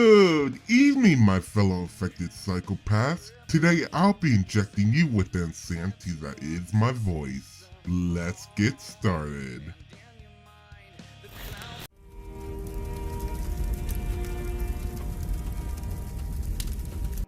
Good evening, my fellow infected psychopaths. Today I'll be injecting you with the insanity that is my voice. Let's get started.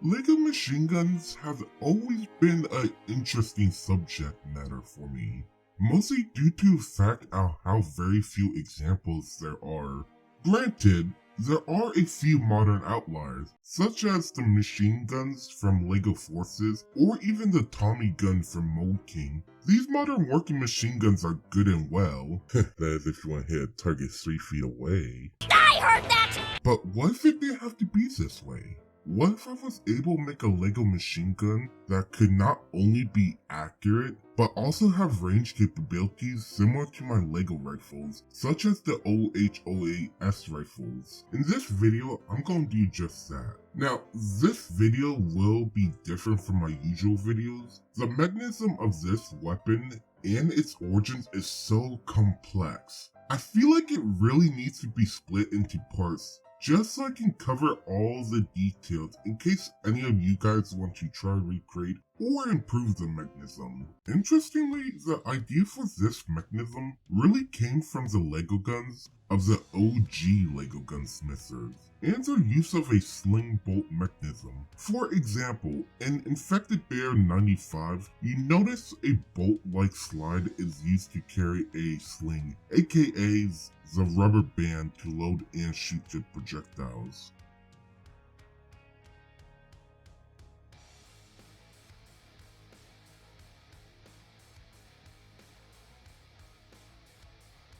Lego machine guns have always been an interesting subject matter for me, mostly due to the fact of how very few examples there are. Granted, there are a few modern outliers, such as the machine guns from LegoForces or even the Tommy gun from Mould. These modern working machine guns are good and well, that is if you want to hit a target 3 feet away. I heard that! But what if it didn't have to be this way? What if I was able to make a Lego machine gun that could not only be accurate, but also have range capabilities similar to my Lego rifles, such as the OH-08S rifles? In this video, I'm going to do just that. Now, this video will be different from my usual videos. The mechanism of this weapon and its origins is so complex. I feel like it really needs to be split into parts, just so I can cover all the details in case any of you guys want to try to recreate or improve the mechanism. Interestingly, the idea for this mechanism really came from the Lego guns of the OG Lego gunsmithers and their use of a sling bolt mechanism. For example, in Infected Bear 95, you notice a bolt-like slide is used to carry a sling, aka the rubber band to load and shoot the projectiles.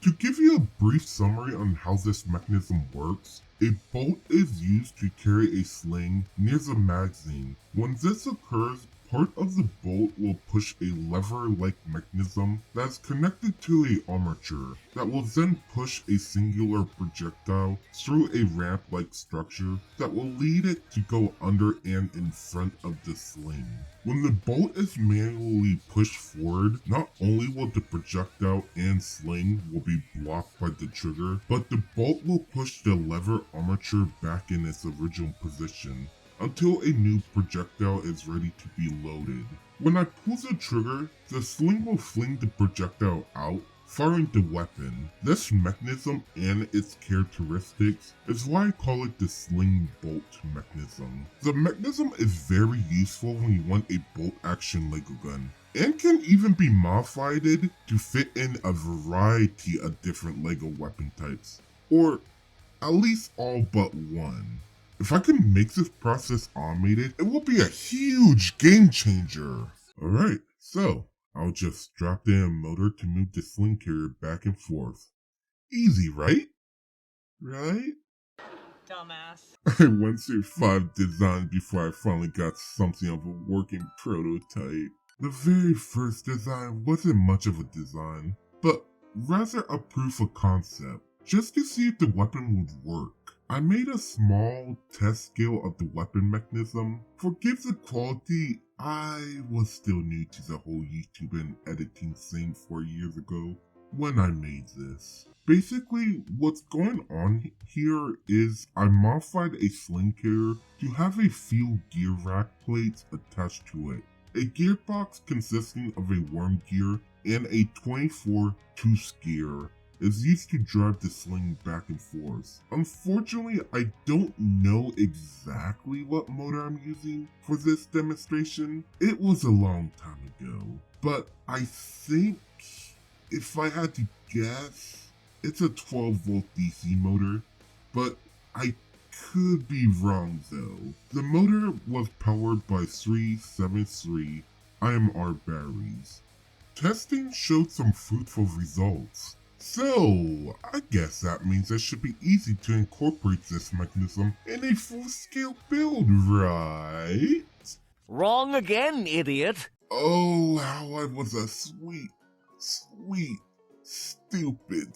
To give you a brief summary on how this mechanism works, a bolt is used to carry a sling near the magazine. When this occurs, part of the bolt will push a lever-like mechanism that's connected to an armature that will then push a singular projectile through a ramp-like structure that will lead it to go under and in front of the sling. When the bolt is manually pushed forward, not only will the projectile and sling will be blocked by the trigger, but the bolt will push the lever armature back in its original position until a new projectile is ready to be loaded. When I pull the trigger, the sling will fling the projectile out, firing the weapon. This mechanism and its characteristics is why I call it the sling bolt mechanism. The mechanism is very useful when you want a bolt action Lego gun, and can even be modified to fit in a variety of different Lego weapon types, or at least all but one. If I can make this process automated, it will be a huge game changer. Alright, so I'll just strap in a motor to move the sling carrier back and forth. Easy, right? Right? Dumbass. I went through 5 designs before I finally got something of a working prototype. The very first design wasn't much of a design, but rather a proof of concept, just to see if the weapon would work. I made a small test scale of the weapon mechanism. Forgive the quality, I was still new to the whole YouTube and editing thing 4 years ago when I made this. Basically, what's going on here is I modified a sling carrier to have a few gear rack plates attached to it. A gearbox consisting of a worm gear and a 24 tooth gear is used to drive the sling back and forth. Unfortunately, I don't know exactly what motor I'm using for this demonstration. It was a long time ago, but I think if I had to guess, it's a 12 volt DC motor, but I could be wrong though. The motor was powered by 373 IMR batteries. Testing showed some fruitful results. So, I guess that means it should be easy to incorporate this mechanism in a full-scale build, right? Wrong again, idiot. Oh, how I was a sweet, stupid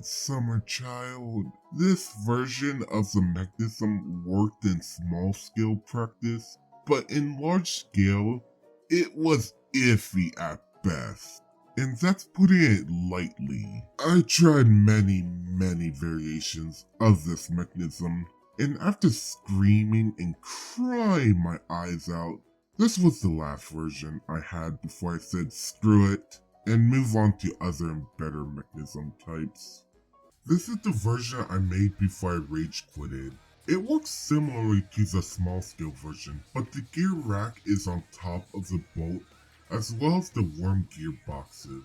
summer child. This version of the mechanism worked in small-scale practice, but in large-scale, it was iffy at best. And that's putting it lightly. I tried many variations of this mechanism, And after screaming and crying my eyes out, this was the last version I had before I said screw it and move on to other and better mechanism types. This is the version I made before I rage quitted. It works similarly to the small scale version, but the gear rack is on top of the bolt as well as the worm gearboxes.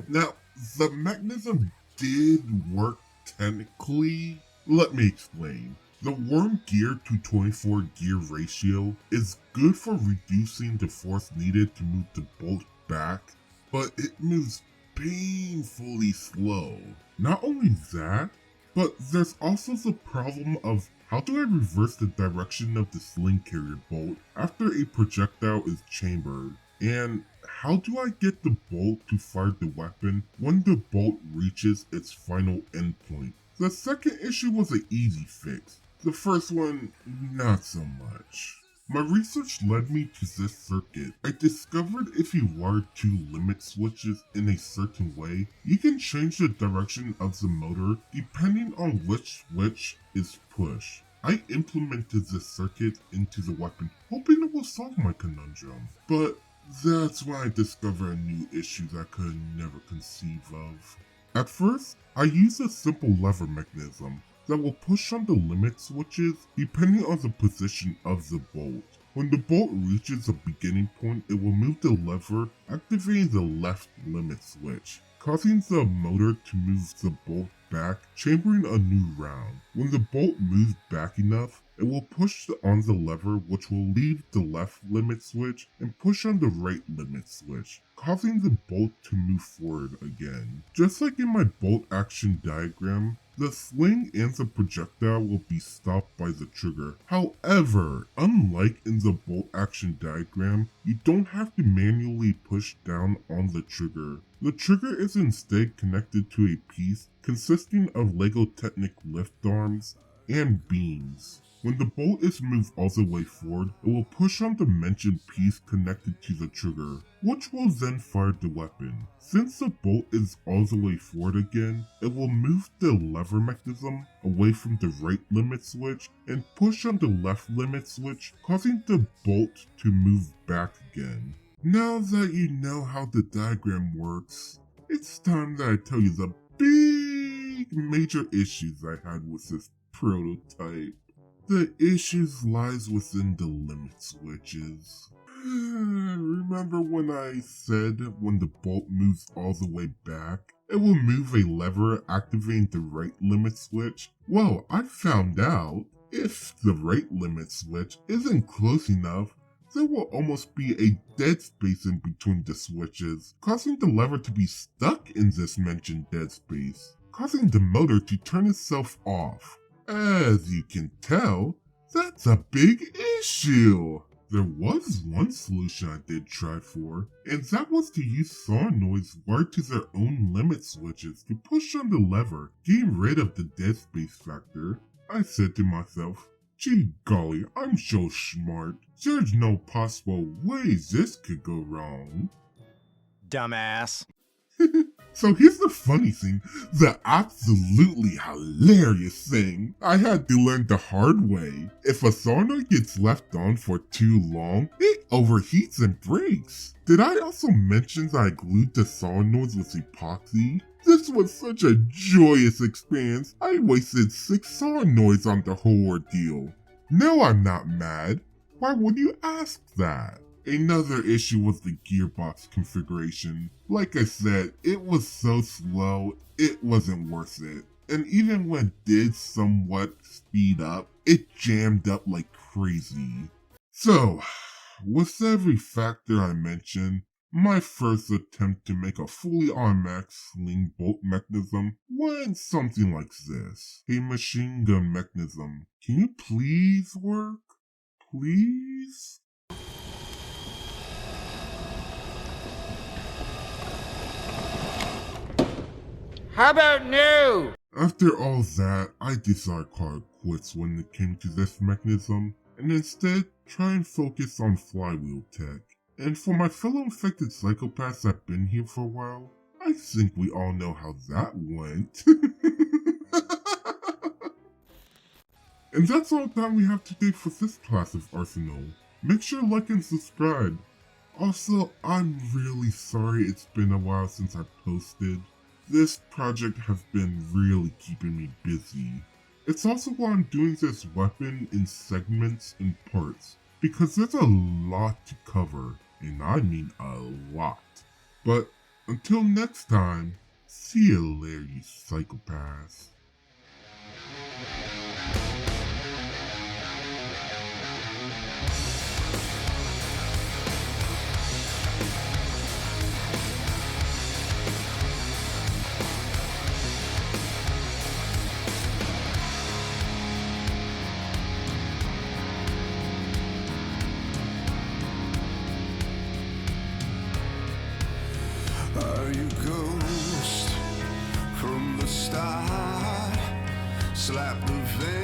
Now, the mechanism did work technically. Let me explain. The worm gear to 24 gear ratio is good for reducing the force needed to move the bolt back, but it moves painfully slow. Not only that, but there's also the problem of how do I reverse the direction of the sling carrier bolt after a projectile is chambered? And how do I get the bolt to fire the weapon when the bolt reaches its final endpoint? The second issue was an easy fix. The first one, not so much. My research led me to this circuit. I discovered if you wire 2 limit switches in a certain way, you can change the direction of the motor depending on which switch is pushed. I implemented this circuit into the weapon, hoping it will solve my conundrum. But that's when I discovered a new issue that I could never conceive of. At first, I used a simple lever mechanism that will push on the limit switches depending on the position of the bolt. When the bolt reaches a beginning point, it will move the lever, activating the left limit switch, causing the motor to move the bolt back, chambering a new round. When the bolt moves back enough, it will push on the lever, which will leave the left limit switch and push on the right limit switch, causing the bolt to move forward again. Just like in my bolt action diagram, the sling and the projectile will be stopped by the trigger. However, unlike in the bolt action diagram, you don't have to manually push down on the trigger. The trigger is instead connected to a piece consisting of Lego Technic lift arms and beams. When the bolt is moved all the way forward, it will push on the mentioned piece connected to the trigger, which will then fire the weapon. Since the bolt is all the way forward again, it will move the lever mechanism away from the right limit switch and push on the left limit switch, causing the bolt to move back again. Now that you know how the diagram works, it's time that I tell you the big major issues I had with this prototype. The issues lies within the limit switches. Remember when I said when the bolt moves all the way back, it will move a lever activating the right limit switch? Well, I found out if the right limit switch isn't close enough, there will almost be a dead space in between the switches, causing the lever to be stuck in this mentioned dead space, causing the motor to turn itself off. As you can tell, that's a big issue. There was one solution I did try for, and that was to use solenoids wired to their own limit switches to push on the lever, getting rid of the dead space factor. I said to myself, gee golly, I'm so smart. There's no possible way this could go wrong. Dumbass. So here's the funny thing, the absolutely hilarious thing. I had to learn the hard way. If a solenoid gets left on for too long, it overheats and breaks. Did I also mention that I glued the solenoids with epoxy? This was such a joyous experience, I wasted 6 solenoids on the whole ordeal. No, I'm not mad. Why would you ask that? Another issue was the gearbox configuration. Like I said, it was so slow, it wasn't worth it. And even when it did somewhat speed up, it jammed up like crazy. So, with every factor I mentioned, my first attempt to make a fully automatic sling bolt mechanism went something like this. A machine gun mechanism. Can you please work? Please? How about no? After all that, I decided to call it quits when it came to this mechanism, and instead try and focus on flywheel tech. And for my fellow infected psychopaths that have been here for a while, I think we all know how that went. And that's all the time we have today for this class of Arsenal. Make sure to like and subscribe. Also, I'm really sorry it's been a while since I posted. This project has been really keeping me busy. It's also why I'm doing this weapon in segments and parts, because there's a lot to cover, and I mean a lot. But until next time, see you later, you psychopaths. Are you ghost from the start? Slap the veil.